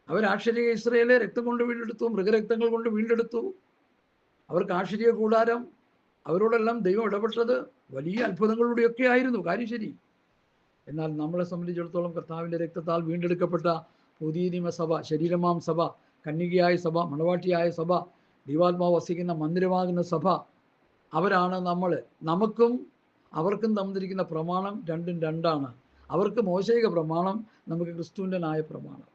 അവർ ആശ്ചര്യ ഇസ്രയേലെ രക്തം കൊണ്ട് വീണ്ടെടുത്തു, മൃഗരക്തങ്ങൾ കൊണ്ട് വീണ്ടെടുത്തു. അവർക്ക് ആശ്ചര്യ കൂടാരം, അവരോടെല്ലാം ദൈവം ഇടപെട്ടത് വലിയ അത്ഭുതങ്ങളിലൂടെയൊക്കെ ആയിരുന്നു, കാര്യം ശരി. എന്നാൽ നമ്മളെ സംബന്ധിച്ചിടത്തോളം കർത്താവിൻ്റെ രക്തത്താൽ വീണ്ടെടുക്കപ്പെട്ട പുതിയ നിയമസഭ, ശരീരമാം സഭ, കന്യകയായ സഭ, മണവാട്ടിയായ സഭ, ദൈവാത്മാവ് വസിക്കുന്ന മന്ദിരമാകുന്ന സഭ, അവരാണ് നമ്മൾ. നമുക്കും അവർക്കും തന്നിരിക്കുന്ന പ്രമാണം രണ്ടും രണ്ടാണ്. അവർക്ക് മോശയിക പ്രമാണം, നമുക്ക് ക്രിസ്തുവിൻ്റെ ന്യായപ്രമാണം.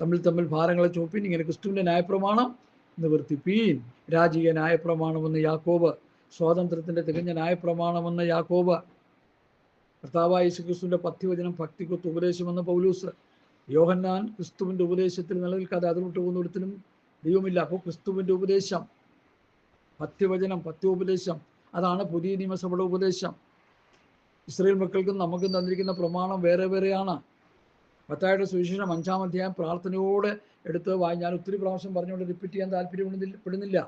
തമ്മിൽ ഭാരങ്ങളെ ചുമപ്പിൻ, ഇങ്ങനെ ക്രിസ്തുവിൻ്റെ ന്യായപ്രമാണം നിവർത്തിപ്പീൻ. രാജീയ ന്യായപ്രമാണമെന്ന് യാക്കോബ്, സ്വാതന്ത്ര്യത്തിൻ്റെ തികഞ്ഞ ന്യായപ്രമാണമെന്ന് യാക്കോബ്. കർത്താവായ യേശുക്രിസ്തുവിൻ്റെ പഥ്യവചനം ഭക്തിക്കൊത്ത് ഉപദേശമെന്ന് പൗലൂസ്. യോഹന്നാൻ ക്രിസ്തുവിൻ്റെ ഉപദേശത്തിൽ നിലനിൽക്കാതെ അതിലോട്ട് പോകുന്ന ഒരിക്കലും ദൈവമില്ല. അപ്പോൾ ക്രിസ്തുവിൻ്റെ ഉപദേശം, പഥ്യവചനം, പഥ്യോപദേശം, അതാണ് പുതിയ നിയമസഭയുടെ ഉപദേശം. ഇസ്രായേൽ മക്കൾക്കും നമുക്കും തന്നിരിക്കുന്ന പ്രമാണം വേറെ വേറെയാണ്. മത്തായിയുടെ സുവിശേഷം 5-ാം അധ്യായം പ്രാർത്ഥനയോടെ എടുത്ത് ഞാൻ ഒത്തിരി പ്രാവശ്യം പറഞ്ഞുകൊണ്ട് റിപ്പീറ്റ് ചെയ്യാൻ താല്പര്യപ്പെടുന്നില്ല.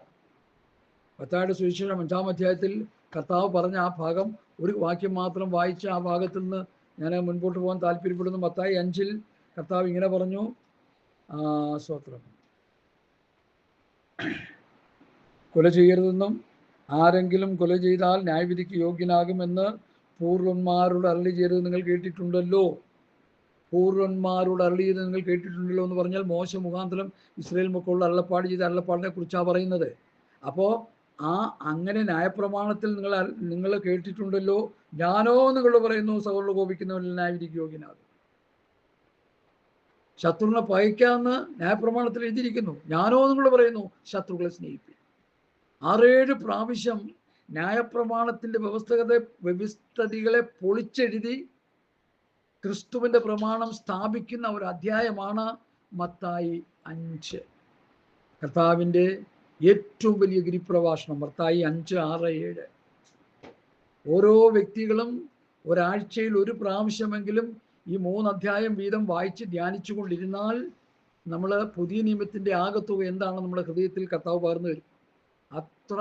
മത്തായിയുടെ സുവിശേഷം 5-ാം അധ്യായത്തിൽ കർത്താവ് പറഞ്ഞ ആ ഭാഗം ഒരു വാക്യം മാത്രം വായിച്ച് ആ ഭാഗത്തിൽ നിന്ന് ഞാൻ മുൻപോട്ട് പോകാൻ താല്പര്യപ്പെടുന്നു. മത്തായി 5-ൽ കർത്താവ് ഇങ്ങനെ പറഞ്ഞു, സ്തോത്രം, കൊല ചെയ്യരുതെന്നും ആരെങ്കിലും കൊല ചെയ്താൽ ന്യായവിധിക്ക് യോഗ്യനാകുമെന്ന് പൂർവന്മാരോട് അരുളി ചെയ്തത് നിങ്ങൾ കേട്ടിട്ടുണ്ടല്ലോ. പൂർവന്മാരോട് അരുളി ചെയ്ത് നിങ്ങൾ കേട്ടിട്ടുണ്ടല്ലോ എന്ന് പറഞ്ഞാൽ മോശ മുഖാന്തരം ഇസ്രായേൽ മക്കളോട് അരുളപ്പാട് ചെയ്ത അരുളപ്പാടിനെ കുറിച്ചാണ് പറയുന്നത്. അപ്പോൾ അങ്ങനെ ന്യായപ്രമാണത്തിൽ നിങ്ങൾ കേട്ടിട്ടുണ്ടല്ലോ, ഞാനോ നിങ്ങൾ പറയുന്നു സഹോദരൻ കോപിക്കുന്നവരിൽ ന്യായവിധിക്ക് യോഗ്യനാകും. ശത്രുവിനെ പകയ്ക്കാമെന്ന് ന്യായപ്രമാണത്തിൽ എഴുതിയിരിക്കുന്നു. ഞാനോ നിങ്ങൾ പറയുന്നു ശത്രുക്കളെ സ്നേഹിപ്പിക്കും. 6-7 പ്രാവശ്യം ന്യായപ്രമാണത്തിൻ്റെ വ്യവസ്ഥിതികളെ പൊളിച്ചെഴുതി ക്രിസ്തുവിൻ്റെ പ്രമാണം സ്ഥാപിക്കുന്ന ഒരു അധ്യായമാണ് മത്തായി 5. കർത്താവിൻ്റെ ഏറ്റവും വലിയ ഗിരിപ്രഭാഷണം മത്തായി 5, 6, 7. ഓരോ വ്യക്തികളും ഒരാഴ്ചയിൽ ഒരു പ്രാവശ്യമെങ്കിലും ഈ 3 അധ്യായം വീതം വായിച്ച് ധ്യാനിച്ചു കൊണ്ടിരുന്നാൽ നമ്മൾ പുതിയ നിയമത്തിൻ്റെ ആകത്തുക എന്താണ് നമ്മുടെ ഹൃദയത്തിൽ കർത്താവ് പകർന്നു വരും. അത്ര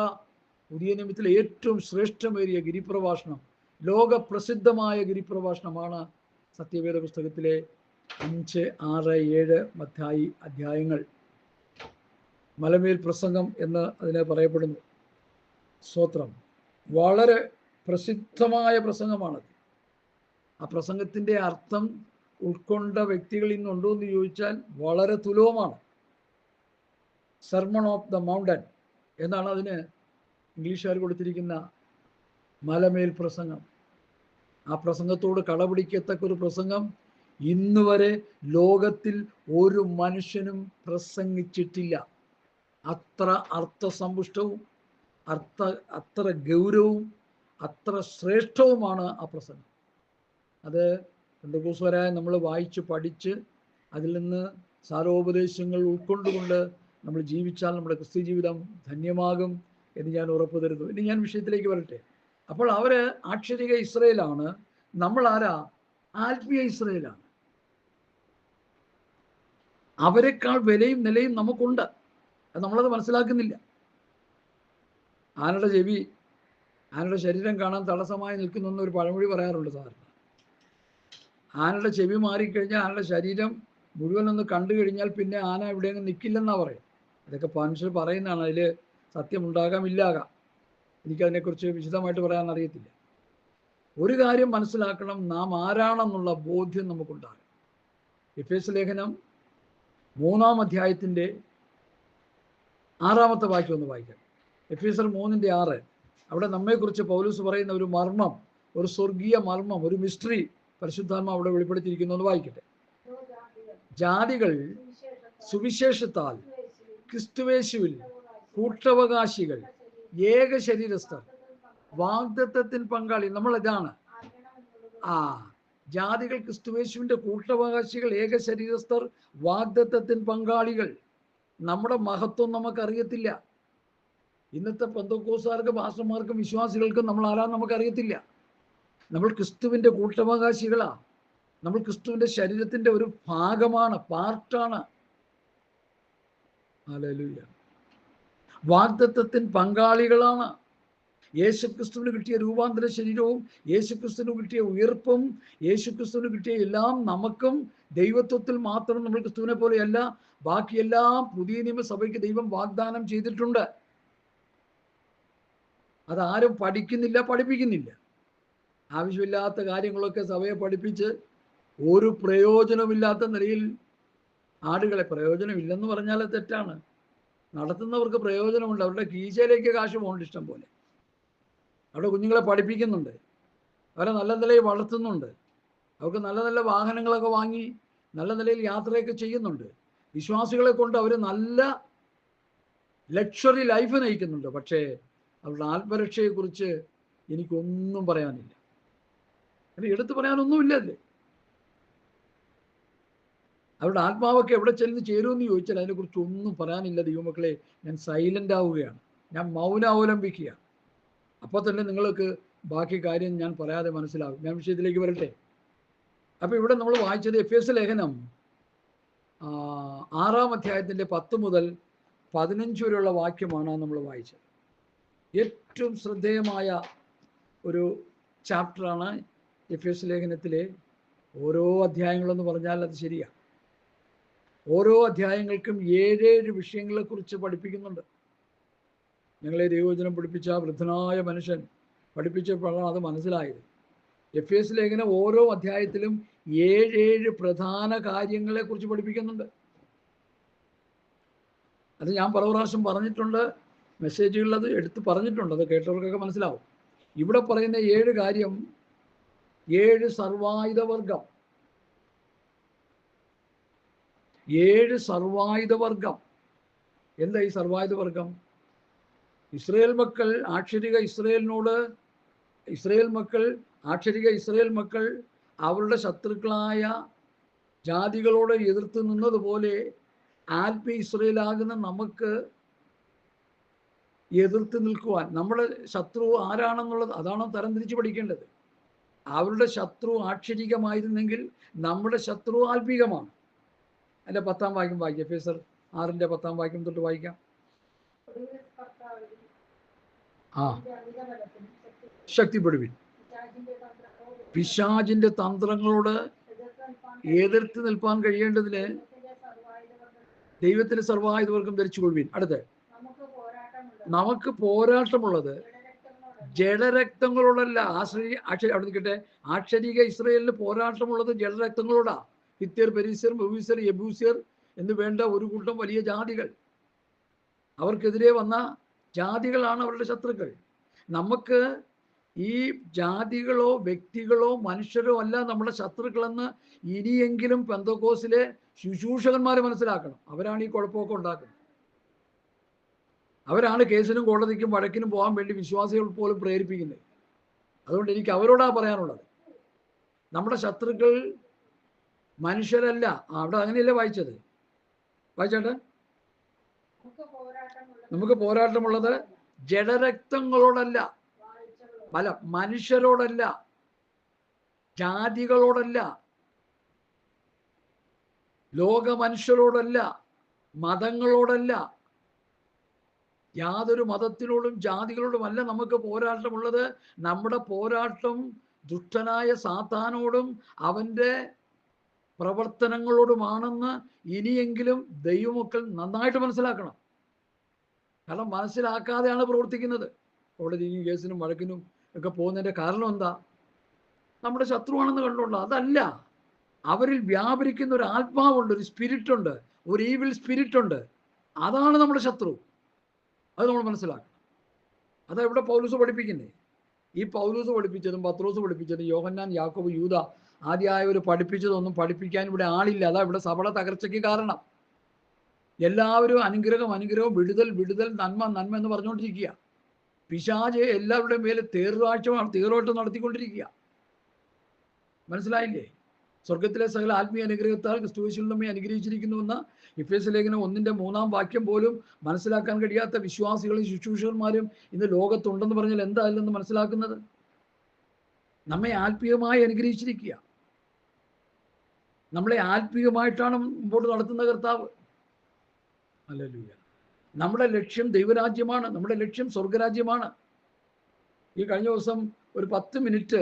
പുതിയ നിയമത്തിലെ ഏറ്റവും ശ്രേഷ്ഠമേറിയ ഗിരിപ്രഭാഷണം, ലോകപ്രസിദ്ധമായ ഗിരിപ്രഭാഷണമാണ് സത്യവേദ പുസ്തകത്തിലെ 5, 6, 7 മത്തായി അധ്യായങ്ങൾ. മലമേൽ പ്രസംഗം എന്ന് അതിനെ പറയപ്പെടുന്നു. സ്തോത്രം, വളരെ പ്രസിദ്ധമായ പ്രസംഗമാണത്. ആ പ്രസംഗത്തിൻ്റെ അർത്ഥം ഉൾക്കൊണ്ട വ്യക്തികൾ ഇന്നുണ്ടോ എന്ന് ചോദിച്ചാൽ വളരെ തുലവുമാണ്. സെർമൺ ഓഫ് ദ മൗണ്ടൻ എന്നാണ് അതിന് ഇംഗ്ലീഷുകാർ കൊടുത്തിരിക്കുന്ന മലമേൽ പ്രസംഗം. ആ പ്രസംഗത്തോട് കടപിടിക്കത്തക്ക ഒരു പ്രസംഗം ഇന്ന് വരെ ലോകത്തിൽ ഒരു മനുഷ്യനും പ്രസംഗിച്ചിട്ടില്ല. അത്ര അർത്ഥസമ്പുഷ്ടവും അത്ര ഗൗരവവും അത്ര ശ്രേഷ്ഠവുമാണ് ആ പ്രസംഗം. അത് പെന്തക്കോസ്തുകാരായ നമ്മൾ വായിച്ച് പഠിച്ച് അതിൽ നിന്ന് സാരോപദേശങ്ങൾ ഉൾക്കൊണ്ടുകൊണ്ട് നമ്മൾ ജീവിച്ചാൽ നമ്മുടെ ക്രിസ്ത്യ ജീവിതം ധന്യമാകും എന്ന് ഞാൻ ഉറപ്പ് തരുന്നു. ഇനി ഞാൻ വിഷയത്തിലേക്ക് വരട്ടെ. അപ്പോൾ അവർ ആക്ഷരിക ഇസ്രായേലാണ്, നമ്മൾ ആരാ? ആത്മീയ ഇസ്രായേലാണ്. അവരെക്കാൾ വിലയും നിലയും നമുക്കുണ്ട്. നമ്മളത് മനസ്സിലാക്കുന്നില്ല. ആനയുടെ ചെവി ആനയുടെ ശരീരം കാണാൻ തടസ്സമായി നിൽക്കുന്നു ഒരു പഴമൊഴി പറയാറുണ്ട് സാധാരണ. ആനയുടെ ചെവി മാറിക്കഴിഞ്ഞാൽ ആനയുടെ ശരീരം മുഴുവൻ ഒന്ന് കണ്ടു കഴിഞ്ഞാൽ പിന്നെ ആന എവിടെയെങ്കിലും നിൽക്കില്ലെന്നാണ് പറയും. ഇതൊക്കെ മനുഷ്യർ പറയുന്നതാണ്, അതിൽ സത്യമുണ്ടാകാം ഇല്ലാകാം. എനിക്കതിനെക്കുറിച്ച് വിശദമായിട്ട് പറയാൻ അറിയത്തില്ല. ഒരു കാര്യം മനസ്സിലാക്കണം, നാം ആരാണെന്നുള്ള ബോധ്യം നമുക്കുണ്ടാകും. എഫേസ്യ ലേഖനം 3-ാം അധ്യായത്തിൻ്റെ 6-ാമത്തെ വാക്യം ഒന്ന് വായിക്കാം. എഫേസ്യർ 3:6. അവിടെ നമ്മെക്കുറിച്ച് പൗലോസ് പറയുന്ന ഒരു മർമ്മം, ഒരു സ്വർഗീയ മർമ്മം, ഒരു മിസ്റ്ററി പരിശുദ്ധാത്മാവ് അവിടെ വെളിപ്പെടുത്തിയിരിക്കുന്നു. ഒന്ന് വായിക്കട്ടെ. ജാതികൾ സുവിശേഷത്താൽ ക്രിസ്തുവേശുവിൽ കൂട്ടവകാശികൾ, ഏക ശരീരസ്ഥർ, വാഗ്ദത്തത്തിൻ പങ്കാളി. നമ്മൾ ഇതാണ്. ജാതികൾ ക്രിസ്തുയേശുവിന്റെ കൂട്ടവകാശികൾ, ഏക ശരീരസ്ഥർ, വാഗ്ദത്തത്തിൻ പങ്കാളികൾ. നമ്മുടെ മഹത്വം നമുക്കറിയത്തില്ല. ഇന്നത്തെ പെന്തക്കോസ്തുകാർക്കും പാസ്റ്റർമാർക്കും വിശ്വാസികൾക്കും നമ്മൾ ആരാന്ന് നമുക്കറിയത്തില്ല. നമ്മൾ ക്രിസ്തുവിന്റെ കൂട്ടവകാശികളാ. നമ്മൾ ക്രിസ്തുവിന്റെ ശരീരത്തിന്റെ ഒരു ഭാഗമാണ്, പാർട്ടാണ്. ഹല്ലേലൂയ. വാഗ്ദത്തത്തിൻ പങ്കാളികളാണ്. യേശുക്രിസ്തുവിന് കിട്ടിയ രൂപാന്തര ശരീരവും യേശുക്രിസ്തുവിന് കിട്ടിയ ഉയർപ്പും യേശുക്രിസ്തുവിന് കിട്ടിയ എല്ലാം നമുക്കും ദൈവത്വത്തിൽ മാത്രം നമ്മൾ ക്രിസ്തുവിനെ പോലെയല്ല, ബാക്കിയെല്ലാം പുതിയ നിയമസഭയ്ക്ക് ദൈവം വാഗ്ദാനം ചെയ്തിട്ടുണ്ട്. അതാരും പഠിക്കുന്നില്ല, പഠിപ്പിക്കുന്നില്ല. ആവശ്യമില്ലാത്ത കാര്യങ്ങളൊക്കെ സഭയെ പഠിപ്പിച്ച് ഒരു പ്രയോജനമില്ലാത്ത നിലയിൽ ആടുകളെ, പ്രയോജനമില്ലെന്ന് പറഞ്ഞാൽ തെറ്റാണ്, നടത്തുന്നവർക്ക് പ്രയോജനമുണ്ട്. അവരുടെ കീശയിലേക്ക് കാശ് പോകുന്നുണ്ട് ഇഷ്ടം പോലെ. അവിടെ കുഞ്ഞുങ്ങളെ പഠിപ്പിക്കുന്നുണ്ട്, അവരെ നല്ല നിലയിൽ വളർത്തുന്നുണ്ട്, അവർക്ക് നല്ല നല്ല വാഹനങ്ങളൊക്കെ വാങ്ങി നല്ല നിലയിൽ യാത്രയൊക്കെ ചെയ്യുന്നുണ്ട്. വിശ്വാസികളെ കൊണ്ട് അവർ നല്ല ലക്ഷറി ലൈഫ് നയിക്കുന്നുണ്ട്. പക്ഷേ അവരുടെ ആത്മരക്ഷയെക്കുറിച്ച് എനിക്കൊന്നും പറയാനില്ല. അത് എടുത്തു പറയാനൊന്നുമില്ലല്ലേ. അവരുടെ ആത്മാവൊക്കെ എവിടെ ചെന്ന് ചേരുമെന്ന് ചോദിച്ചാൽ അതിനെക്കുറിച്ച് ഒന്നും പറയാനില്ല. ദൈവമക്കളെ, ഞാൻ സൈലന്റ് ആവുകയാണ്, ഞാൻ മൗനം അവലംബിക്കുകയാണ്. അപ്പോൾ തന്നെ നിങ്ങൾക്ക് ബാക്കി കാര്യം ഞാൻ പറയാതെ മനസ്സിലാവും. ഞാൻ വിഷയത്തിലേക്ക് വരട്ടെ. അപ്പോൾ ഇവിടെ നമ്മൾ വായിച്ചത് എഫേസ്യ ലേഖനം 6-ാം അധ്യായത്തിൻ്റെ 10 മുതൽ 15 വരെയുള്ള വാക്യമാണ് നമ്മൾ വായിച്ചത്. ഏറ്റവും ശ്രദ്ധേയമായ ഒരു ചാപ്റ്ററാണ് എഫേസ്യ ലേഖനത്തിലെ ഓരോ അധ്യായങ്ങളെന്ന് പറഞ്ഞാൽ അത് ശരിയാണ്. ഓരോ അധ്യായങ്ങൾക്കും 7 വിഷയങ്ങളെക്കുറിച്ച് പഠിപ്പിക്കുന്നുണ്ട്. ഞങ്ങളെ ദൈവവചനം പഠിപ്പിച്ച വൃദ്ധനായ മനുഷ്യൻ പഠിപ്പിച്ചപ്പോഴാണ് അത് മനസ്സിലായത്. എഫേസ്യ ലേഖനം ഓരോ അധ്യായത്തിലും 7 പ്രധാന കാര്യങ്ങളെക്കുറിച്ച് പഠിപ്പിക്കുന്നുണ്ട്. അത് ഞാൻ പല പ്രാവശ്യം പറഞ്ഞിട്ടുണ്ട്, മെസ്സേജുകളിൽ അത് എടുത്ത് പറഞ്ഞിട്ടുണ്ട്, അത് കേട്ടവർക്കൊക്കെ മനസ്സിലാവും. ഇവിടെ പറയുന്ന 7 കാര്യം, 7 സർവായുധ വർഗം, 7 സർവായുധ വർഗം. എന്താ ഈ സർവായുധ വർഗം? ഇസ്രായേൽ മക്കൾ ആക്ഷരിക ഇസ്രായേൽ മക്കൾ അവരുടെ ശത്രുക്കളായ ജാതികളോട് എതിർത്ത് നിന്നതുപോലെ ആത്മീയ ഇസ്രായേലാകുന്ന നമുക്ക് എതിർത്ത് നിൽക്കുവാൻ, നമ്മുടെ ശത്രു ആരാണെന്നുള്ളത് അതാണ് തരംതിരിച്ച് പഠിക്കേണ്ടത്. അവരുടെ ശത്രു ആക്ഷരികമായിരുന്നെങ്കിൽ നമ്മുടെ ശത്രു ആത്മീകമാണ്. അതിൻ്റെ 10-ാം വാക്യം വായിക്കാം. എഫേസ്യർ 6-ന്റെ 10-ാം വാക്യം തൊട്ട് വായിക്കാം. ശക്തിപ്പെടുവിൻ, പിശാചിന്റെ തന്ത്രങ്ങളോട് എതിർത്ത് നിൽപ്പാൻ കഴിയേണ്ടതിന് ദൈവത്തിന്റെ സർവായുധ വർഗം ധരിച്ചുകൊള്ളുവിൻ. അടുത്ത്, നമുക്ക് പോരാട്ടമുള്ളത് ജഡരക്തങ്ങളോടല്ല. അവിടെ നിൽക്കട്ടെ, ആക്ഷരിക ഇസ്രായേലിന് പോരാട്ടമുള്ളത് ജഡരക്തങ്ങളോടാ. ഹിത്യർ, പെരിസ്യർ, മെബൂസ്യർ, യെബൂസ്യർ എന്ന് വേണ്ട ഒരു കൂട്ടം വലിയ ജാതികൾ, അവർക്കെതിരെ വന്ന ജാതികളാണ് അവരുടെ ശത്രുക്കൾ. നമുക്ക് ഈ ജാതികളോ വ്യക്തികളോ മനുഷ്യരോ അല്ല നമ്മുടെ ശത്രുക്കളെന്ന് ഇനിയെങ്കിലും പെന്തക്കോസിലെ ശുശ്രൂഷകന്മാർ മനസ്സിലാക്കണം. അവരാണ് ഈ കുഴപ്പമൊക്കെ ഉണ്ടാക്കുന്നത്. അവരാണ് കേസിനും കോടതിക്കും വഴക്കിനും പോകാൻ വേണ്ടി വിശ്വാസികൾ പോലും പ്രേരിപ്പിക്കുന്നത്. അതുകൊണ്ട് എനിക്ക് അവരോടാ പറയാനുള്ളത്. നമ്മുടെ ശത്രുക്കൾ മനുഷ്യരല്ല. അവിടെ അങ്ങനെയല്ലേ വായിച്ചത്? വായിച്ചോട്ടെ. നമുക്ക് പോരാട്ടമുള്ളത് ജഡരക്തങ്ങളോടല്ല, പല മനുഷ്യരോടല്ല, ജാതികളോടല്ല, ലോക മനുഷ്യരോടല്ല, മതങ്ങളോടല്ല, യാതൊരു മതത്തിനോടും ജാതികളോടുമല്ല നമുക്ക് പോരാട്ടമുള്ളത്. നമ്മുടെ പോരാട്ടം ദുഷ്ടനായ സാത്താനോടും അവൻ്റെ പ്രവർത്തനങ്ങളോടുമാണെന്ന് ഇനിയെങ്കിലും ദൈവമക്കൾ നന്നായിട്ട് മനസ്സിലാക്കണം. കാരണം മനസ്സിലാക്കാതെയാണ് പ്രവർത്തിക്കുന്നത്. കോടതിയും കേസിനും വഴക്കിനും ഒക്കെ പോകുന്നതിൻ്റെ കാരണം എന്താ? നമ്മുടെ ശത്രുവാണെന്ന് കണ്ടുകൊണ്ട്. അതല്ല, അവരിൽ വ്യാപരിക്കുന്ന ഒരു ആത്മാവുണ്ട്, ഒരു സ്പിരിറ്റ് ഉണ്ട്, ഒരു ഈവിൽ സ്പിരിറ്റ് ഉണ്ട്. അതാണ് നമ്മുടെ ശത്രു. അത് നമ്മൾ മനസ്സിലാക്കണം. അതാ ഇവിടെ പൗലോസ് പഠിപ്പിക്കുന്നത്. ഈ പൗലോസ് പഠിപ്പിച്ചതും പത്രോസ് പഠിപ്പിച്ചതും യോഹന്നാൻ, യാക്കോബ്, യൂദ ആദ്യമായവർ പഠിപ്പിച്ചതൊന്നും പഠിപ്പിക്കാൻ ഇവിടെ ആളില്ല. അതാ ഇവിടെ സഭയുടെ തകർച്ചയ്ക്ക് കാരണം. എല്ലാവരും അനുഗ്രഹം, വിടുതൽ, നന്മ എന്ന് പറഞ്ഞുകൊണ്ടിരിക്കുക. പിശാച് എല്ലാവരുടെയും മേലെ തേറുവാഴ്ച നടത്തിക്കൊണ്ടിരിക്കുക. മനസ്സിലായില്ലേ? സ്വർഗത്തിലെ സകല ആത്മീയ അനുഗ്രഹത്താൽ ക്രിസ്തുയേശുവിൽ നമ്മെ അനുഗ്രഹിച്ചിരിക്കുന്നുവെന്ന എഫേസ്യ ലേഖനം 1:3 വാക്യം പോലും മനസ്സിലാക്കാൻ കഴിയാത്ത വിശ്വാസികളും ശുശ്രൂഷകന്മാരും ഇന്ന് ലോകത്തുണ്ടെന്ന് പറഞ്ഞാൽ എന്താ അല്ലെന്ന് മനസ്സിലാക്കുന്നത്? നമ്മെ ആത്മീയമായി അനുഗ്രഹിച്ചിരിക്കുക. നമ്മളെ ആത്മീയമായിട്ടാണ് മുമ്പോട്ട് നടത്തുന്ന കർത്താവ്. ഹല്ലേലൂയ. നമ്മുടെ ലക്ഷ്യം ദൈവരാജ്യമാണ്. നമ്മുടെ ലക്ഷ്യം സ്വർഗരാജ്യമാണ്. ഈ കഴിഞ്ഞ ദിവസം ഒരു 10 മിനിറ്റ്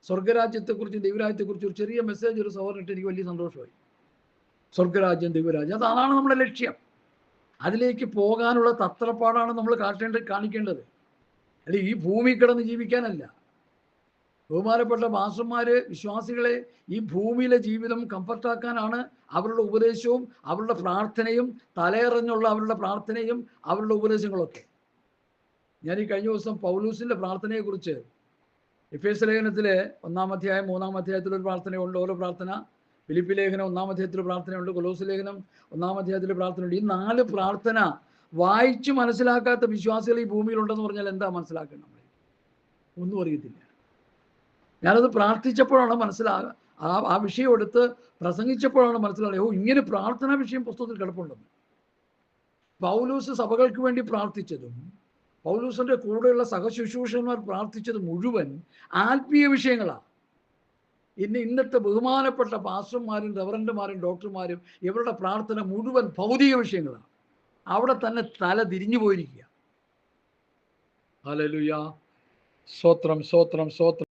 സ്വർഗരാജ്യത്തെക്കുറിച്ച് ദൈവരാജ്യത്തെക്കുറിച്ച് ഒരു ചെറിയ മെസ്സേജ് ഒരു സഹോദരനിട്ട് എനിക്ക് വലിയ സന്തോഷമായി. സ്വർഗരാജ്യം, ദൈവരാജ്യം, അതാണ് നമ്മുടെ ലക്ഷ്യം. അതിലേക്ക് പോകാനുള്ള തത്രപ്പാടാണ് നമ്മൾ കാണിക്കേണ്ടത്. അല്ലെ ഈ ഭൂമി കിടന്ന് ജീവിക്കാനല്ല. ബഹുമാനപ്പെട്ട പാസ്റ്റർമാര് വിശ്വാസികളെ ഈ ഭൂമിയിലെ ജീവിതം കംഫർട്ടാക്കാനാണ് അവരുടെ ഉപദേശവും അവരുടെ പ്രാർത്ഥനയും, തലയിറഞ്ഞുള്ള അവരുടെ പ്രാർത്ഥനയും അവരുടെ ഉപദേശങ്ങളൊക്കെ. ഞാൻ ഈ കഴിഞ്ഞ ദിവസം പൗലൂസിന്റെ പ്രാർത്ഥനയെക്കുറിച്ച് എഫേസ്യ ലേഖനത്തിലെ 1-ാം അധ്യായം 3-ാം അധ്യായത്തിൽ ഒരു പ്രാർത്ഥനയുണ്ട്. ഓരോ പ്രാർത്ഥന. ഫിലിപ്പി ലേഖനം 1-ാം അധ്യായത്തിൽ പ്രാർത്ഥനയുണ്ട്. കൊലോസ് ലേഖനം 1-ാം അധ്യായത്തിൽ പ്രാർത്ഥനയുണ്ട്. ഈ 4 പ്രാർത്ഥന വായിച്ചു മനസ്സിലാക്കാത്ത വിശ്വാസികൾ ഈ ഭൂമിയിലുണ്ടെന്ന് പറഞ്ഞാൽ എന്താ മനസ്സിലാക്കണം? ഒന്നും അറിയത്തില്ല. ഞാനത് പ്രാർത്ഥിച്ചപ്പോഴാണ് ആ വിഷയം എടുത്ത് പ്രസംഗിച്ചപ്പോഴാണ് മനസ്സിലായത്, ഇങ്ങനെ പ്രാർത്ഥനാ വിഷയം പുസ്തകത്തിൽ കിടപ്പുണ്ടെന്ന്. പൗലൂസ് സഭകൾക്ക് വേണ്ടി പ്രാർത്ഥിച്ചതും പൗലൂസിന്റെ കൂടെയുള്ള സഹശുശ്രൂഷകന്മാർ പ്രാർത്ഥിച്ചത് മുഴുവൻ ആത്മീയ വിഷയങ്ങളാണ്. ഇന്നത്തെ ബഹുമാനപ്പെട്ട പാസ്റ്റർമാരും റവറന്റുമാരും ഡോക്ടർമാരും ഇവരുടെ പ്രാർത്ഥന മുഴുവൻ ഭൗതിക വിഷയങ്ങളാണ്. അവിടെ തന്നെ തല തിരിഞ്ഞു പോയിരിക്കുക. ഹല്ലേലൂയ. സ്തോത്രം, സ്തോത്രം, സ്തോത്രം.